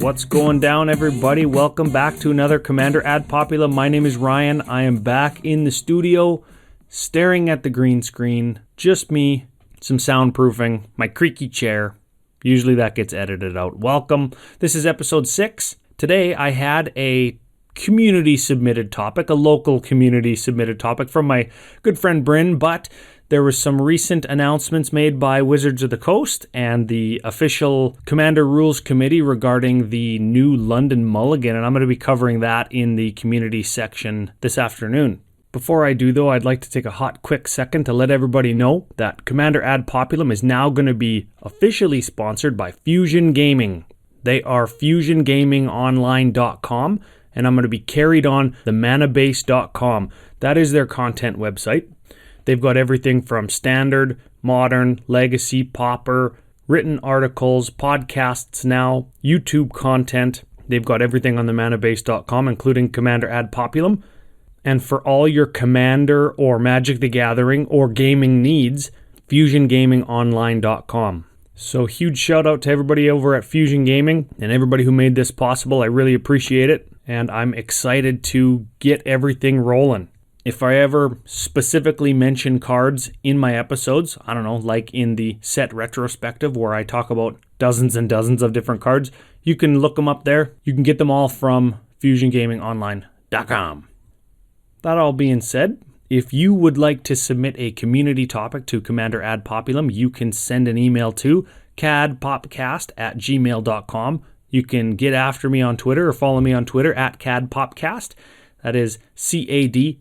What's going down, everybody? Welcome back to another Commander Ad Populum. My name is Ryan. I am back in the studio, staring at the green screen. Just me, some soundproofing, my creaky chair. Usually that gets edited out. Welcome. This is episode 6. Today I had a community submitted topic, a local community submitted topic from my good friend Bryn, but there was some recent announcements made by Wizards of the Coast and the official Commander Rules Committee regarding the new London Mulligan, and I'm going to be covering that in the community section this afternoon. Before I do, though, I'd like to take a hot, quick second to let everybody know that Commander Ad Populum is now going to be officially sponsored by Fusion Gaming. They are fusiongamingonline.com, and I'm going to be carried on the manabase.com. That is their content website. They've got everything from standard, modern, legacy, pauper, written articles, podcasts now, YouTube content. They've got everything on the manabase.com, including Commander Ad Populum. And for all your Commander or Magic the Gathering or gaming needs, fusiongamingonline.com. So huge shout out to everybody over at Fusion Gaming and everybody who made this possible. I really appreciate it. And I'm excited to get everything rolling. If I ever specifically mention cards in my episodes, I don't know, like in the set retrospective where I talk about dozens and dozens of different cards, you can look them up there. You can get them all from fusiongamingonline.com. That all being said, if you would like to submit a community topic to Commander Ad Populum, you can send an email to cadpopcast@gmail.com. You can get after me on Twitter or follow me on Twitter at CadPopCast. That is CadPopcast.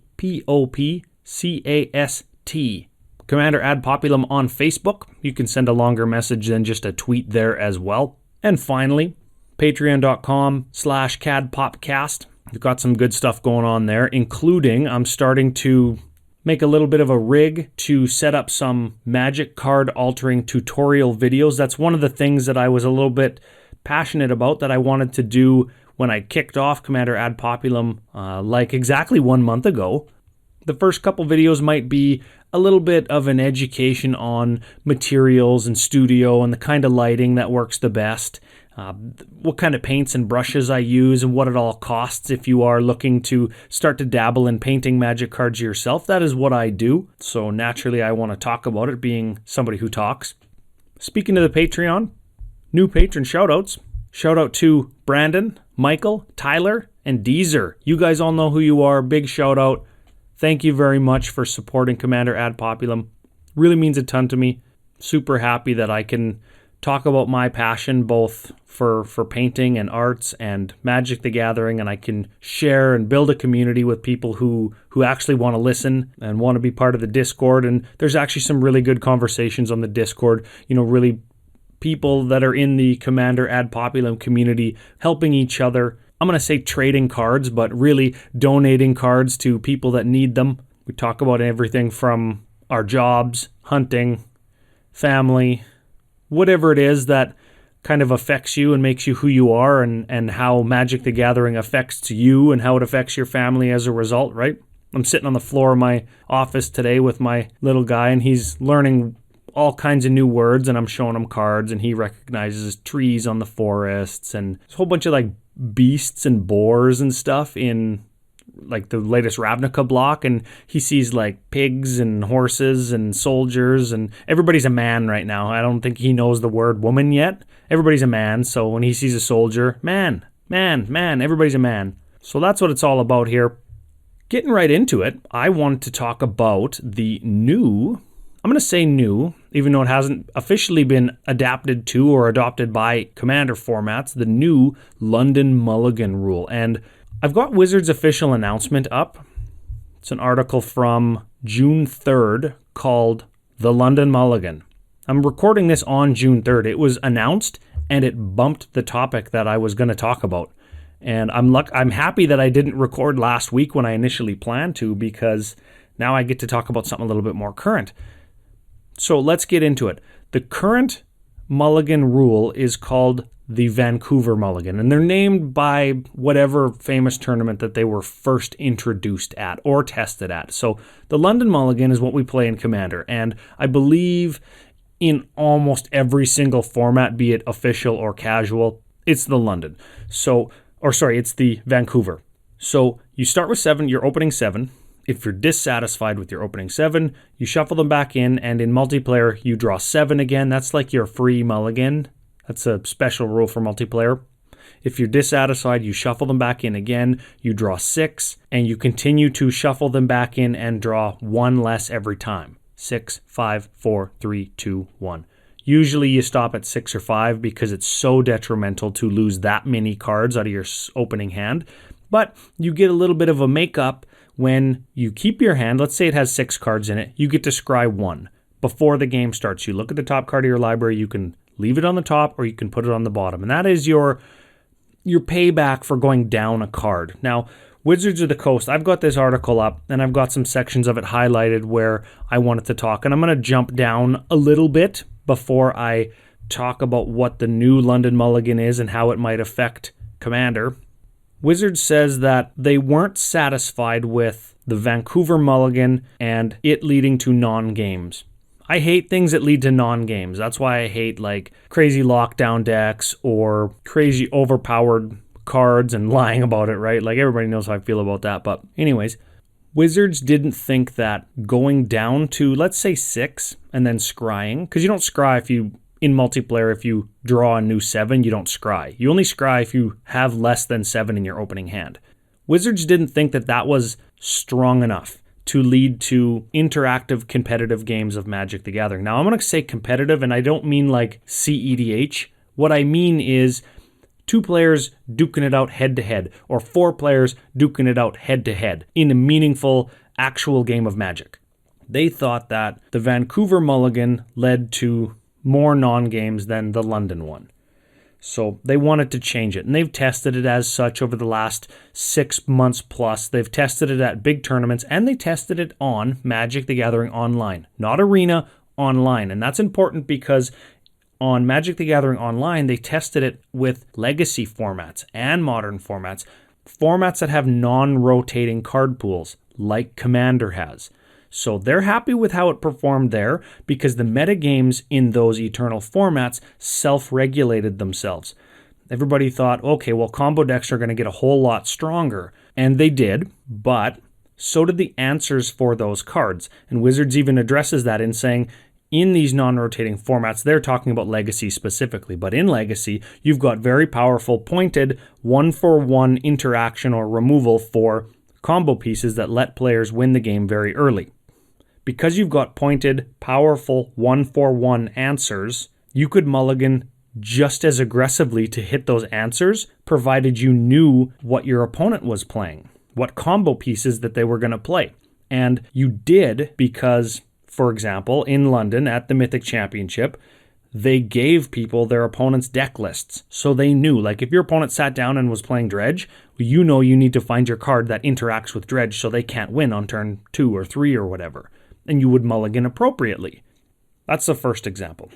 Commander Ad Populum on Facebook. You can send a longer message than just a tweet there as well. And finally, patreon.com/CadPopCast. We've got some good stuff going on there, including I'm starting to make a little bit of a rig to set up some Magic card altering tutorial videos. That's one of the things that I was a little bit passionate about that I wanted to do when I kicked off Commander Ad Populum like exactly 1 month ago. The first couple videos might be a little bit of an education on materials and studio and the kind of lighting that works the best, what kind of paints and brushes I use and what it all costs if you are looking to start to dabble in painting Magic cards yourself. That is what I do, so naturally I want to talk about it, being somebody who talks. Speaking of the Patreon, new patron shoutouts. Shout out to Brandon, Michael, Tyler, and Deezer. You guys all know who you are. Big shout out. Thank you very much for supporting Commander Ad Populum. Really means a ton to me. Super happy that I can talk about my passion both for painting and arts and Magic the Gathering, and I can share and build a community with people who actually want to listen and want to be part of the Discord. And there's actually some really good conversations on the Discord, really people that are in the Commander Ad Populum community helping each other. I'm going to say trading cards, but really donating cards to people that need them. We talk about everything from our jobs, hunting, family, whatever it is that kind of affects you and makes you who you are, and how Magic the Gathering affects you and how it affects your family as a result, right? I'm sitting on the floor of my office today with my little guy, and he's learning all kinds of new words, and I'm showing him cards, and he recognizes trees on the forests and a whole bunch of like beasts and boars and stuff in like the latest Ravnica block, and he sees like pigs and horses and soldiers, and everybody's a man right now. I don't think he knows the word woman yet. Everybody's a man, so when he sees a soldier, man, everybody's a man. So that's what it's all about here. Getting right into it, I want to talk about the new, I'm going to say new, even though it hasn't officially been adapted to or adopted by Commander formats, the new London Mulligan rule. And I've got Wizards' official announcement up. It's an article from June 3rd called The London Mulligan. I'm recording this on June 3rd. It was announced and it bumped the topic that I was going to talk about. And I'm happy that I didn't record last week when I initially planned to, because now I get to talk about something a little bit more current. So let's get into it. The current Mulligan rule is called the Vancouver Mulligan, and they're named by whatever famous tournament that they were first introduced at or tested at. So the London Mulligan is what we play in Commander, and I believe in almost every single format, be it official or casual, It's the London. It's the Vancouver. So you start with 7, your opening 7. If you're dissatisfied with your opening 7, you shuffle them back in, and in multiplayer, you draw 7 again. That's like your free mulligan. That's a special rule for multiplayer. If you're dissatisfied, you shuffle them back in again, you draw 6, and you continue to shuffle them back in and draw 1 less every time. 6, 5, 4, 3, 2, 1. Usually you stop at 6 or 5 because it's so detrimental to lose that many cards out of your opening hand. But you get a little bit of a makeup when you keep your hand. Let's say it has 6 cards in it. You get to scry 1. Before the game starts, you look at the top card of your library. You can leave it on the top or you can put it on the bottom. And that is your payback for going down a card. Now, Wizards of the Coast, I've got this article up and I've got some sections of it highlighted where I wanted to talk. And I'm going to jump down a little bit before I talk about what the new London Mulligan is and how it might affect Commander. Wizards says that they weren't satisfied with the Vancouver Mulligan and it leading to non-games. I hate things that lead to non-games. That's why I hate like crazy lockdown decks or crazy overpowered cards and lying about it, right? Like everybody knows how I feel about that. But anyways, Wizards didn't think that going down to, let's say 6 and then scrying, because you don't scry in multiplayer, if you draw a new 7, you don't scry. You only scry if you have less than 7 in your opening hand. Wizards didn't think that that was strong enough to lead to interactive competitive games of Magic the Gathering. Now, I'm going to say competitive, and I don't mean like CEDH. What I mean is 2 players duking it out head-to-head, or 4 players duking it out head-to-head in a meaningful, actual game of Magic. They thought that the Vancouver Mulligan led to more non-games than the London one. So they wanted to change it, and they've tested it as such over the last 6 months plus. They've tested it at big tournaments, and they tested it on Magic the Gathering Online, not Arena, online. And that's important because on Magic the Gathering Online, they tested it with legacy formats and modern formats that have non-rotating card pools, like Commander has. So they're happy with how it performed there because the metagames in those eternal formats self-regulated themselves. Everybody thought, okay, well, combo decks are going to get a whole lot stronger. And they did, but so did the answers for those cards. And Wizards even addresses that in saying, in these non-rotating formats, they're talking about Legacy specifically, but in Legacy, you've got very powerful pointed 1-for-1 interaction or removal for combo pieces that let players win the game very early. Because you've got pointed, powerful 1-for-1 answers, you could mulligan just as aggressively to hit those answers, provided you knew what your opponent was playing, what combo pieces that they were going to play. And you did because, for example, in London at the Mythic Championship, they gave people their opponent's deck lists. So they knew, like if your opponent sat down and was playing Dredge, you know you need to find your card that interacts with Dredge so they can't win on turn 2 or 3 or whatever. And you would mulligan appropriately. That's the first example.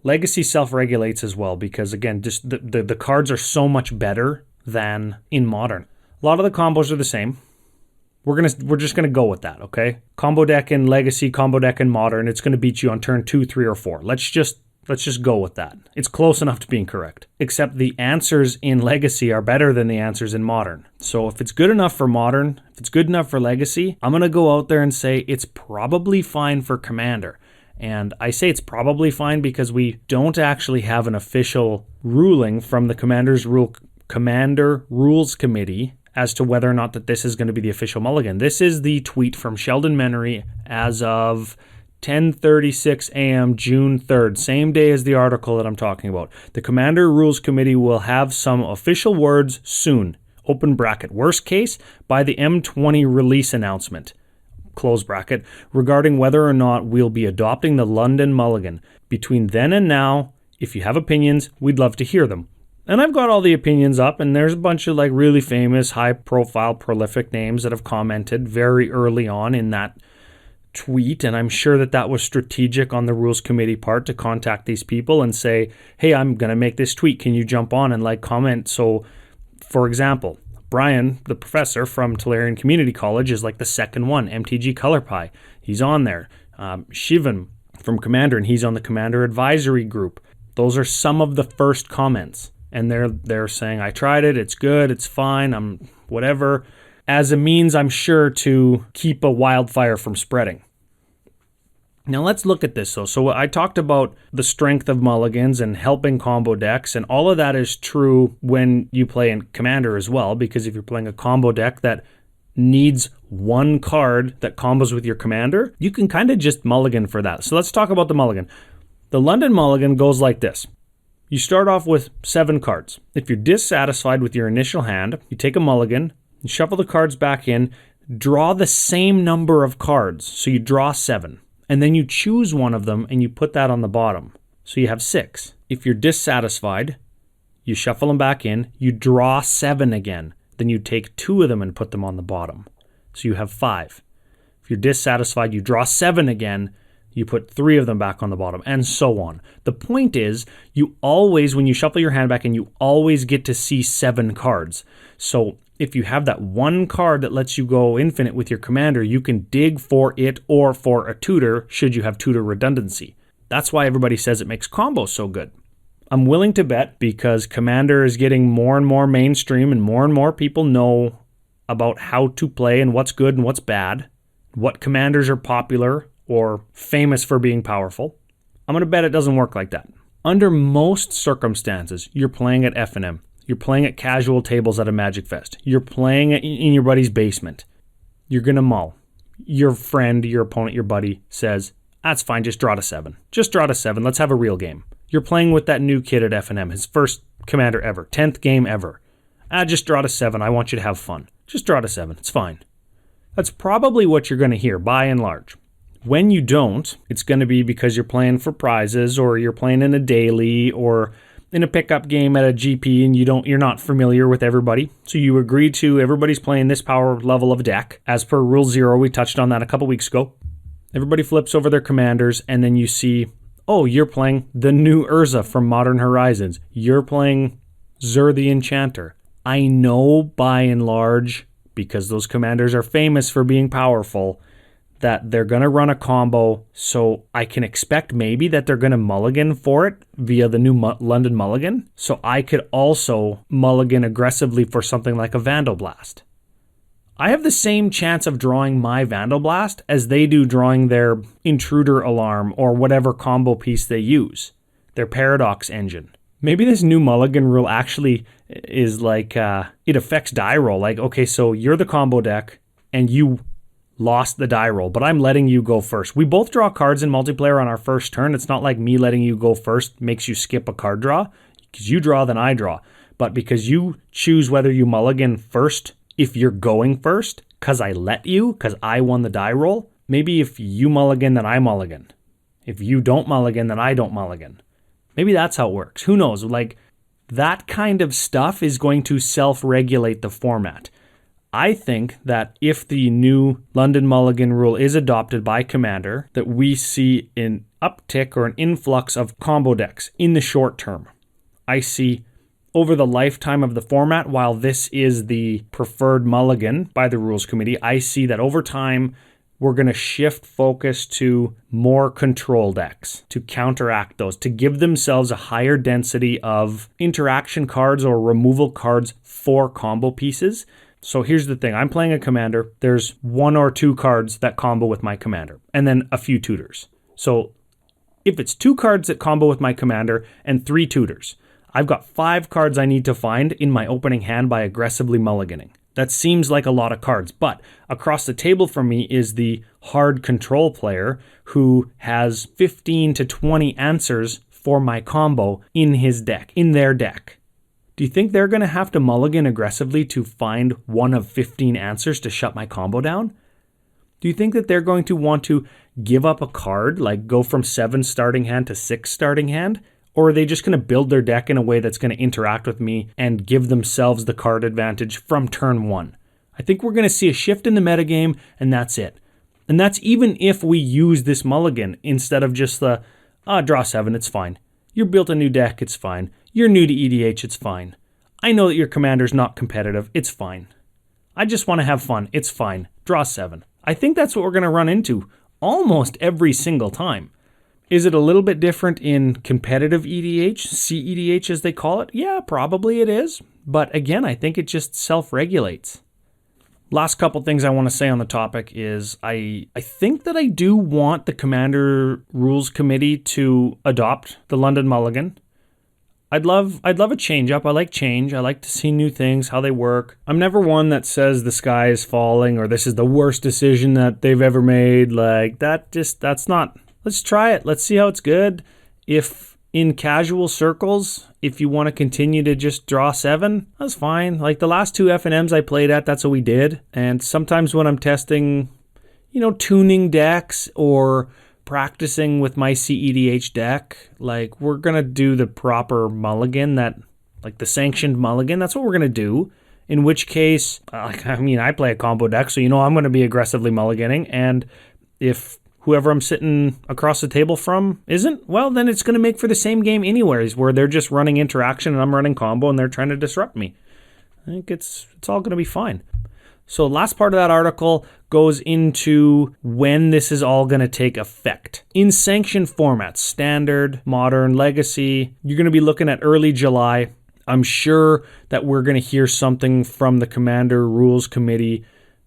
Legacy self-regulates as well because, again, just the cards are so much better than in Modern. A lot of the combos are the same. We're just gonna go with that, okay? Combo deck in Legacy, combo deck in Modern, it's gonna beat you on turn 2, 3, or 4. Let's just go with that. It's close enough to being correct. Except the answers in Legacy are better than the answers in Modern. So if it's good enough for Modern, if it's good enough for Legacy, I'm gonna go out there and say it's probably fine for Commander. And I say it's probably fine because we don't actually have an official ruling from the Commander Rules Committee as to whether or not that this is going to be the official mulligan. This is the tweet from Sheldon Menery as of 10:36 a.m. June 3rd, same day as the article that I'm talking about. The Commander Rules Committee will have some official words soon, open bracket, worst case, by the M20 release announcement, close bracket, regarding whether or not we'll be adopting the London Mulligan. Between then and now, if you have opinions, we'd love to hear them. And I've got all the opinions up, and there's a bunch of like really famous, high-profile, prolific names that have commented very early on in that tweet, and I'm sure that that was strategic on the Rules Committee part to contact these people and say, hey, I'm going to make this tweet. Can you jump on and like comment? So, for example, Brian, the professor from Tolarian Community College, is like the second one. MTG Color Pie, he's on there. Shivan from Commander, and he's on the Commander Advisory Group. Those are some of the first comments. And they're saying, I tried it, it's good, it's fine, I'm whatever, as a means, I'm sure, to keep a wildfire from spreading. Now let's look at this though. So I talked about the strength of mulligans and helping combo decks, and all of that is true when you play in Commander as well, because if you're playing a combo deck that needs one card that combos with your commander, you can kind of just mulligan for that. So let's talk about the mulligan. The London Mulligan goes like this. You start off with 7 cards. If you're dissatisfied with your initial hand, you take a mulligan, you shuffle the cards back in, draw the same number of cards. So you draw 7. And then you choose one of them and you put that on the bottom. So you have 6. If you're dissatisfied, you shuffle them back in, you draw 7 again. Then you take 2 of them and put them on the bottom. So you have 5. If you're dissatisfied, you draw 7 again, you put 3 of them back on the bottom, and so on. The point is, you always, when you shuffle your hand back in, you always get to see 7 cards. So if you have that one card that lets you go infinite with your commander, you can dig for it or for a tutor, should you have tutor redundancy. That's why everybody says it makes combos so good. I'm willing to bet, because Commander is getting more and more mainstream and more people know about how to play and what's good and what's bad, what commanders are popular or famous for being powerful. I'm going to bet it doesn't work like that. Under most circumstances, you're playing at F&M. You're playing at casual tables at a Magic Fest. You're playing in your buddy's basement. You're going to mull. Your friend, your opponent, your buddy says, that's fine, just draw to 7. Just draw to 7, let's have a real game. You're playing with that new kid at F&M, his first commander ever, 10th game ever. Just draw to 7, I want you to have fun. Just draw to 7, it's fine. That's probably what you're going to hear, by and large. When you don't, it's going to be because you're playing for prizes, or you're playing in a daily, or in a pickup game at a GP, and you're not familiar with everybody. So you agree to everybody's playing this power level of deck. As per Rule 0, we touched on that a couple weeks ago. Everybody flips over their commanders, and then you see, oh, you're playing the new Urza from Modern Horizons. You're playing Zur the Enchanter. I know by and large, because those commanders are famous for being powerful, that they're going to run a combo, so I can expect maybe that they're going to mulligan for it via the new London Mulligan. So I could also mulligan aggressively for something like a Vandal Blast. I have the same chance of drawing my Vandal Blast as they do drawing their Intruder Alarm or whatever combo piece they use, their Paradox Engine. Maybe this new mulligan rule actually is like, it affects die roll. Like, okay, so you're the combo deck and you lost the die roll, but I'm letting you go first. We both draw cards in multiplayer on our first turn. It's not like me letting you go first makes you skip a card draw, because you draw, then I draw. But because you choose whether you mulligan first, if you're going first, because I let you, because I won the die roll, maybe if you mulligan, then I mulligan. If you don't mulligan, then I don't mulligan. Maybe that's how it works. Who knows? Like, that kind of stuff is going to self-regulate the format. I think that if the new London Mulligan rule is adopted by Commander, that we see an uptick or an influx of combo decks in the short term. I see over the lifetime of the format, while this is the preferred mulligan by the Rules Committee, I see that over time we're going to shift focus to more control decks to counteract those, to give themselves a higher density of interaction cards or removal cards for combo pieces. So here's the thing. I'm playing a commander. There's 1 or 2 cards that combo with my commander, and then a few tutors. So if it's 2 cards that combo with my commander and 3 tutors, I've got 5 cards I need to find in my opening hand by aggressively mulliganing. That seems like a lot of cards, but across the table from me is the hard control player who has 15 to 20 answers for my combo in his deck, in their deck. Do you think they're going to have to mulligan aggressively to find one of 15 answers to shut my combo down? Do you think that they're going to want to give up a card, like go from 7 starting hand to 6 starting hand? Or are they just going to build their deck in a way that's going to interact with me and give themselves the card advantage from turn 1? I think we're going to see a shift in the metagame, and that's it. And that's even if we use this mulligan instead of just the, draw 7, it's fine. You built a new deck, it's fine. You're new to EDH, it's fine. I know that your commander's not competitive, it's fine. I just want to have fun, it's fine. Draw 7. I think that's what we're going to run into almost every single time. Is it a little bit different in competitive EDH, CEDH as they call it? Yeah, probably it is. But again, I think it just self-regulates. Last couple things I want to say on the topic is I think that I do want the Commander Rules Committee to adopt the London Mulligan. I'd love a change up. I like change. I like to see new things, how they work. I'm never one that says the sky is falling or this is the worst decision that they've ever made. Like that's not. Let's try it. Let's see how it's good. If in casual circles, if you want to continue to just draw 7, that's fine. Like the last 2 FNMs I played at, that's what we did. And sometimes when I'm testing, tuning decks or practicing with my CEDH deck, like we're going to do the proper mulligan, like the sanctioned mulligan. That's what we're going to do. In which case, I play a combo deck, so I'm going to be aggressively mulliganing. And if whoever I'm sitting across the table from isn't, well, then it's going to make for the same game anyways, where they're just running interaction and I'm running combo and they're trying to disrupt me. I think it's all going to be fine. So last part of that article goes into when this is all going to take effect. In sanctioned formats, standard, modern, legacy, you're going to be looking at early July. I'm sure that we're going to hear something from the Commander Rules Committee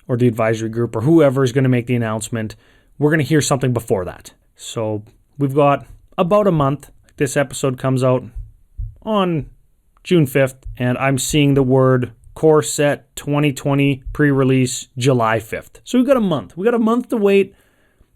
or the advisory group or whoever is going to make the announcement. We're going to hear something before that. So we've got about a month. This episode comes out on June 5th, and I'm seeing the word Core Set 2020 pre-release July 5th. So we've got a month. We've got a month to wait.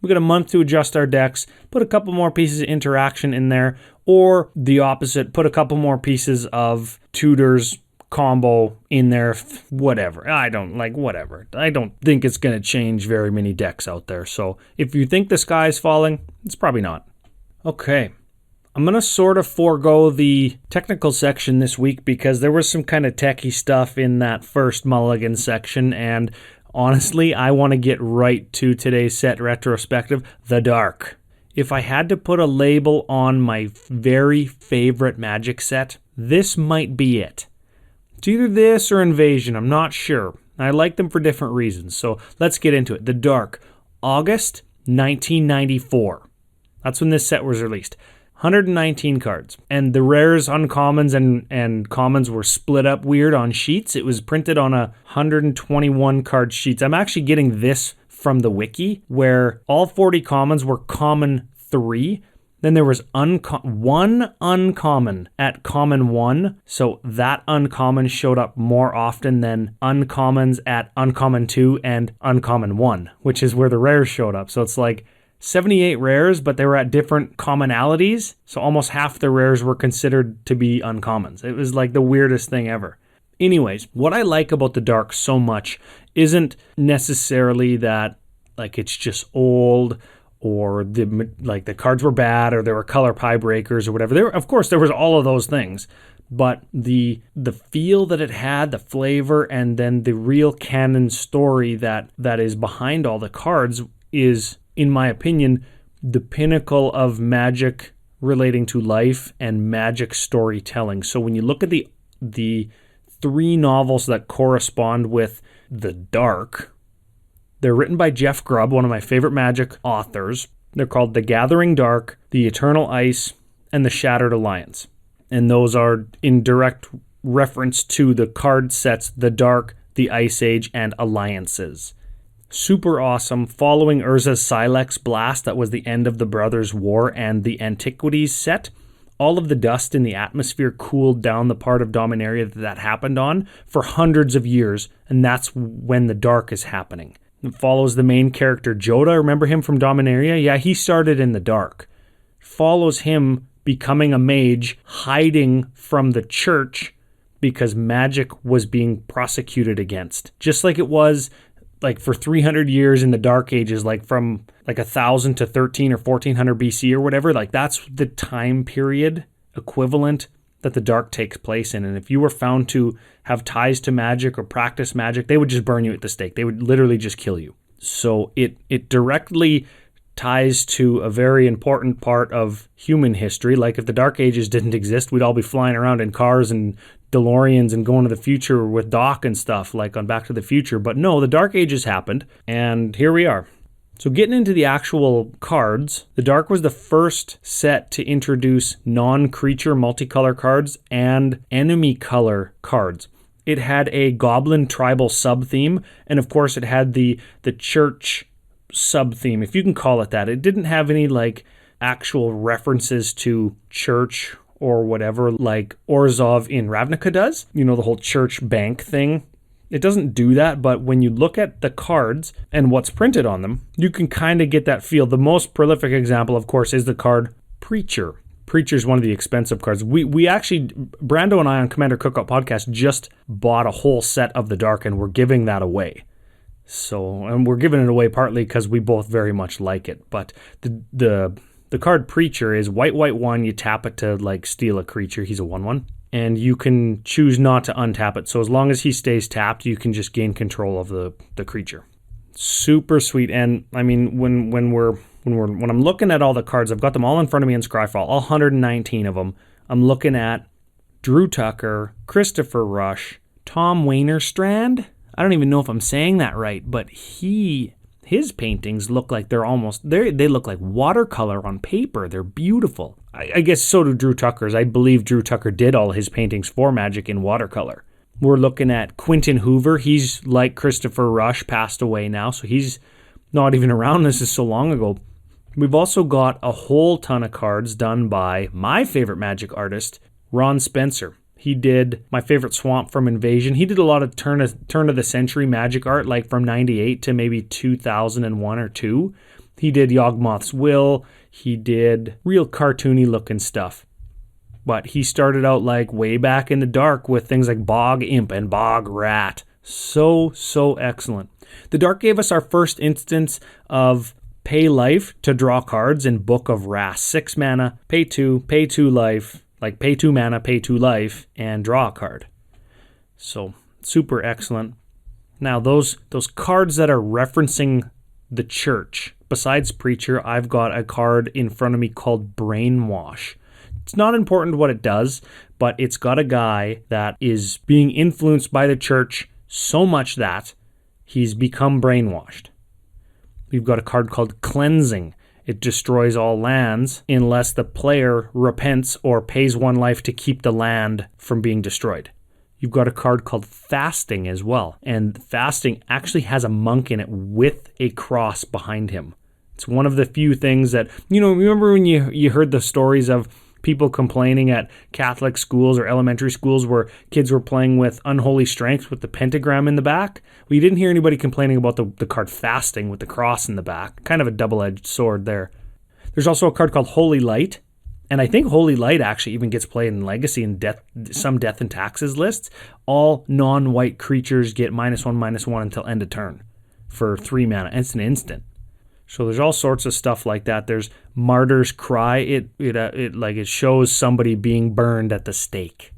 We've got a month to adjust our decks, put a couple more pieces of interaction in there, or the opposite, put a couple more pieces of tutors combo in there, whatever. Whatever. I don't think it's going to change very many decks out there. So if you think the sky is falling, it's probably not. Okay. I'm going to sort of forego the technical section this week because there was some kind of techie stuff in that first mulligan section, and honestly, I want to get right to today's set retrospective, The Dark. If I had to put a label on my very favorite Magic set, this might be it. It's either this or Invasion, I'm not sure. I like them for different reasons, so let's get into it. The Dark, August 1994. That's when this set was released. 119 cards. And the rares, uncommons, and commons were split up weird on sheets. It was printed on 121 card sheets. I'm actually getting this from the wiki, where all 40 commons were common 3. Then there was one uncommon at common 1, so that uncommon showed up more often than uncommons at uncommon 2 and uncommon 1, which is where the rares showed up. So it's like 78 rares, but they were at different commonalities, so almost half the rares were considered to be uncommons. It was like the weirdest thing ever. Anyways, what I like about the Dark so much isn't necessarily that like it's just old, or the cards were bad, or there were color pie breakers or whatever. Of course, there was all of those things, but the feel that it had, the flavor, and then the real canon story that is behind all the cards is, in my opinion, the pinnacle of Magic relating to life and Magic storytelling. So when you look at the 3 novels that correspond with the Dark, they're written by Jeff Grubb, one of my favorite Magic authors. They're called The Gathering Dark, The Eternal Ice, and The Shattered Alliance. And those are in direct reference to the card sets The Dark, The Ice Age, and Alliances. Super awesome. Following Urza's Silex Blast, that was the end of the Brothers' War, and the Antiquities set, all of the dust in the atmosphere cooled down the part of Dominaria that happened on for hundreds of years, and that's when the Dark is happening. It follows the main character, Joda. Remember him from Dominaria? Yeah, he started in the Dark. Follows him becoming a mage, hiding from the church because magic was being prosecuted against. Just like it was like for 300 years in the Dark Ages, like from like 1000 to 13 or 1400 BC or whatever. Like that's the time period equivalent that the Dark takes place in. And if you were found to have ties to magic or practice magic, they would just burn you at the stake. They would literally just kill you. So it directly ties to a very important part of human history. Like if the Dark Ages didn't exist, we'd all be flying around in cars and DeLoreans and going to the future with Doc and stuff like on Back to the Future. But no, the Dark Ages happened, and here we are. So getting into the actual cards, the Dark was the first set to introduce non-creature multicolor cards and enemy color cards. It had a goblin tribal sub-theme, and of course it had the church sub-theme, if you can call it that. It didn't have any like actual references to church or whatever like Orzhov in Ravnica does. You know, the whole church bank thing. It doesn't do that, but when you look at the cards and what's printed on them, you can kind of get that feel. The most prolific example, of course, is the card Preacher. Preacher is one of the expensive cards. We actually, Brando and I on Commander Cookout Podcast just bought a whole set of the Dark, and we're giving that away. So, and we're giving it away partly because we both very much like it. But the card Preacher is white, 1. You tap it to like steal a creature. He's a 1/1. And you can choose not to untap it. So as long as he stays tapped, you can just gain control of the creature. Super sweet. And I mean, when I'm looking at all the cards, I've got them all in front of me in Scryfall, all 119 of them. I'm looking at Drew Tucker, Christopher Rush, Tom Weinerstrand. I don't even know if I'm saying that right, but his paintings look like they look like watercolor on paper. They're beautiful. I guess so do Drew Tucker's. I believe Drew Tucker did all his paintings for Magic in watercolor. We're looking at Quentin Hoover. He's like Christopher Rush, passed away now, so he's not even around. This is so long ago. We've also got a whole ton of cards done by my favorite Magic artist, Ron Spencer. He did my favorite Swamp from Invasion. He did a lot of turn of the century Magic art, like from 98 to maybe 2001 or 2. He did Yawgmoth's Will. He did real cartoony looking stuff. But he started out like way back in the Dark with things like Bog Imp and Bog Rat. So excellent. The Dark gave us our first instance of pay life to draw cards in Book of Wrath. 6 mana, pay 2 life. Like pay 2 mana, pay 2 life, and draw a card. So super excellent. Now those cards that are referencing the church, besides Preacher, I've got a card in front of me called Brainwash. It's not important what it does, but it's got a guy that is being influenced by the church so much that he's become brainwashed. We've got a card called Cleansing. It destroys all lands unless the player repents or pays 1 life to keep the land from being destroyed. You've got a card called Fasting as well. And Fasting actually has a monk in it with a cross behind him. It's one of the few things that, remember when you heard the stories of people complaining at Catholic schools or elementary schools where kids were playing with Unholy Strength with the pentagram in the back? Well, you didn't hear anybody complaining about the card Fasting with the cross in the back. Kind of a double-edged sword there. There's also a card called Holy Light. And I think Holy Light actually even gets played in Legacy and some Death and Taxes lists. All non-white creatures get -1/-1 until end of turn for 3 mana. It's an instant. So there's all sorts of stuff like that. There's Martyr's Cry. It shows somebody being burned at the stake.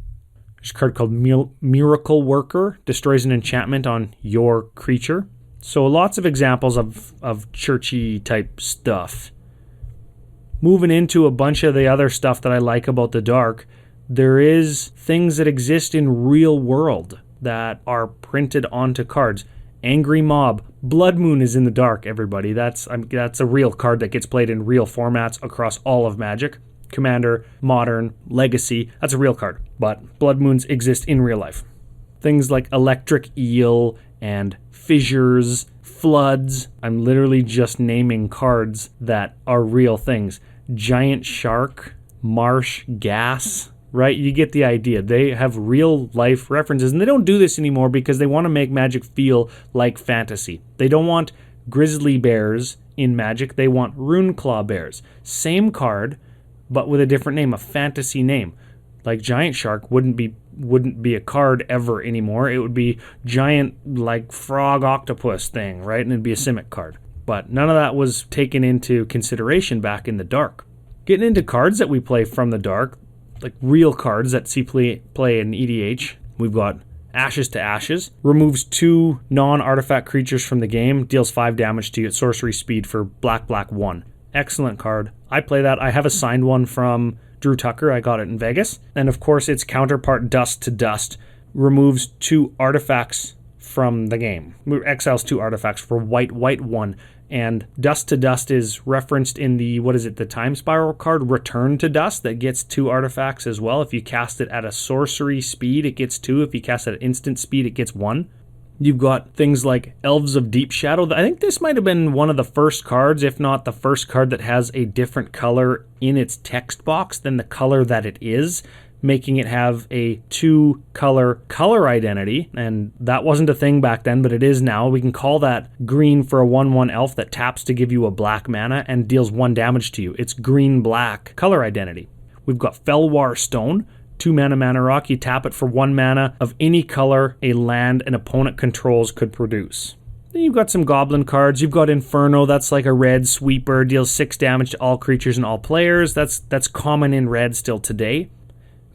There's a card called Miracle Worker. Destroys an enchantment on your creature. So lots of examples of churchy type stuff. Moving into a bunch of the other stuff that I like about the Dark, there is things that exist in real world that are printed onto cards. Angry Mob. Blood Moon is in the Dark, everybody. That's a real card that gets played in real formats across all of Magic. Commander, Modern, Legacy. That's a real card. But Blood Moons exist in real life. Things like Electric Eel and Fissures, Floods. I'm literally just naming cards that are real things. Giant Shark, Marsh Gas. Right? You get the idea. They have real life references, and they don't do this anymore because they want to make Magic feel like fantasy. They don't want grizzly bears in Magic. They want Runeclaw bears. Same card, but with a different name, a fantasy name. Like Giant Shark wouldn't be a card ever anymore. It would be giant like frog octopus thing, right? And it'd be a Simic card. But none of that was taken into consideration back in the Dark. Getting into cards that we play from the Dark, like real cards that see play in EDH. We've got Ashes to Ashes. Removes 2 non-artifact creatures from the game. Deals 5 damage to you at sorcery speed for black 1. Excellent card. I play that. I have a signed one from Drew Tucker. I got it in Vegas. And of course its counterpart, Dust to Dust, removes 2 artifacts from the game. Exiles 2 artifacts for white 1. And Dust to Dust is referenced in the, the Time Spiral card, Return to Dust, that gets 2 artifacts as well. If you cast it at a sorcery speed, it gets 2. If you cast it at instant speed, it gets 1. You've got things like Elves of Deep Shadow. I think this might have been one of the first cards, if not the first card, that has a different color in its text box than the color that it is, making it have a 2-color identity. And that wasn't a thing back then, but it is now. We can call that green for a 1/1 elf that taps to give you a black mana and deals 1 damage to you. It's green-black color identity. We've got Felwar Stone, 2 mana rock. You tap it for 1 mana of any color a land an opponent controls could produce. Then you've got some goblin cards. You've got Inferno, that's like a red sweeper, deals 6 damage to all creatures and all players. That's common in red still today.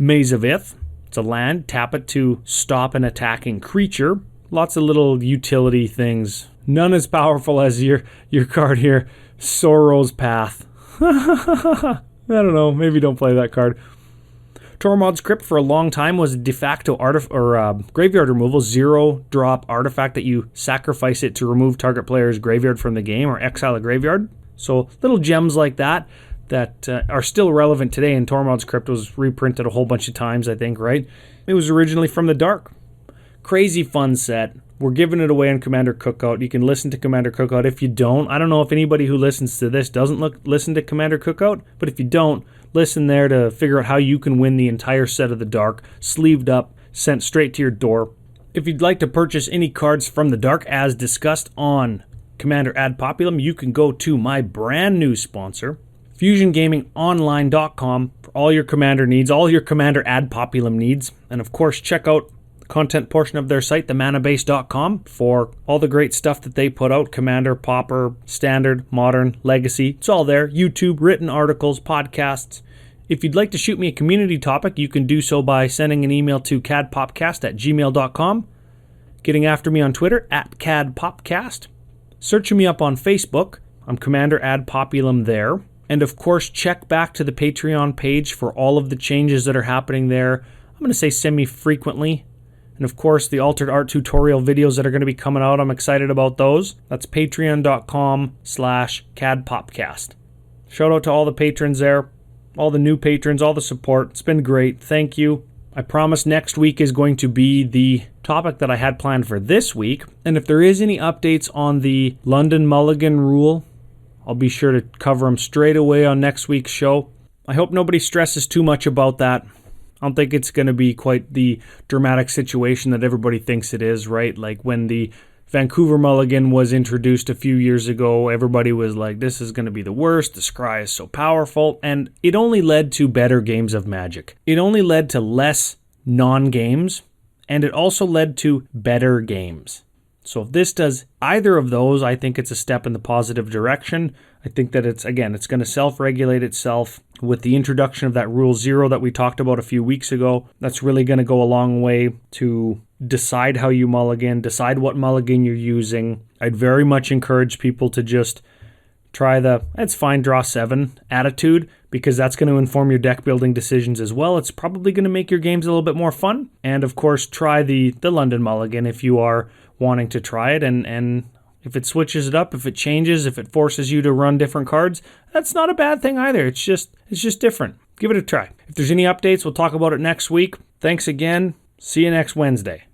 Maze of Ith, it's a land, tap it to stop an attacking creature. Lots of little utility things. None as powerful as your card here, Sorrow's Path. I don't know, maybe don't play that card. Tormod's Crypt for a long time was de facto graveyard removal, 0-drop artifact that you sacrifice it to remove target player's graveyard from the game or exile a graveyard. So little gems like that are still relevant today, and Tormod's Crypt was reprinted a whole bunch of times, I think, right? It was originally from the Dark. Crazy fun set. We're giving it away on Commander Cookout. You can listen to Commander Cookout. If you don't, I don't know if anybody who listens to this doesn't listen to Commander Cookout, but if you don't, listen there to figure out how you can win the entire set of the Dark, sleeved up, sent straight to your door. If you'd like to purchase any cards from the Dark as discussed on Commander Ad Populum, you can go to my brand new sponsor, FusionGamingOnline.com, for all your Commander needs, all your Commander Ad Populum needs. And of course, check out the content portion of their site, themanabase.com, for all the great stuff that they put out. Commander, Pauper, Standard, Modern, Legacy. It's all there. YouTube, written articles, podcasts. If you'd like to shoot me a community topic, you can do so by sending an email to cadpopcast@gmail.com, getting after me on Twitter @CadPopCast, searching me up on Facebook. I'm Commander Ad Populum there. And of course, check back to the Patreon page for all of the changes that are happening there. I'm going to say semi-frequently. And of course, the altered art tutorial videos that are going to be coming out, I'm excited about those. That's patreon.com/CadPopcast. Shout out to all the patrons there, all the new patrons, all the support. It's been great. Thank you. I promise next week is going to be the topic that I had planned for this week. And if there is any updates on the London Mulligan rule, I'll be sure to cover them straight away on next week's show. I hope nobody stresses too much about that. I don't think it's going to be quite the dramatic situation that everybody thinks it is, right? Like when the Vancouver Mulligan was introduced a few years ago, everybody was like, this is going to be the worst, the scry is so powerful, and it only led to better games of Magic. It only led to less non-games, and it also led to better games. So if this does either of those, I think it's a step in the positive direction. I think that it's going to self-regulate itself with the introduction of that Rule 0 that we talked about a few weeks ago. That's really going to go a long way to decide how you mulligan, decide what mulligan you're using. I'd very much encourage people to just try the, it's fine, draw 7 attitude, because that's going to inform your deck building decisions as well. It's probably going to make your games a little bit more fun. And of course, try the London Mulligan if you are wanting to try it, and if it switches it up, if it changes, if it forces you to run different cards, that's not a bad thing either. It's just different. Give it a try. If there's any updates, we'll talk about it next week. Thanks again. See you next Wednesday.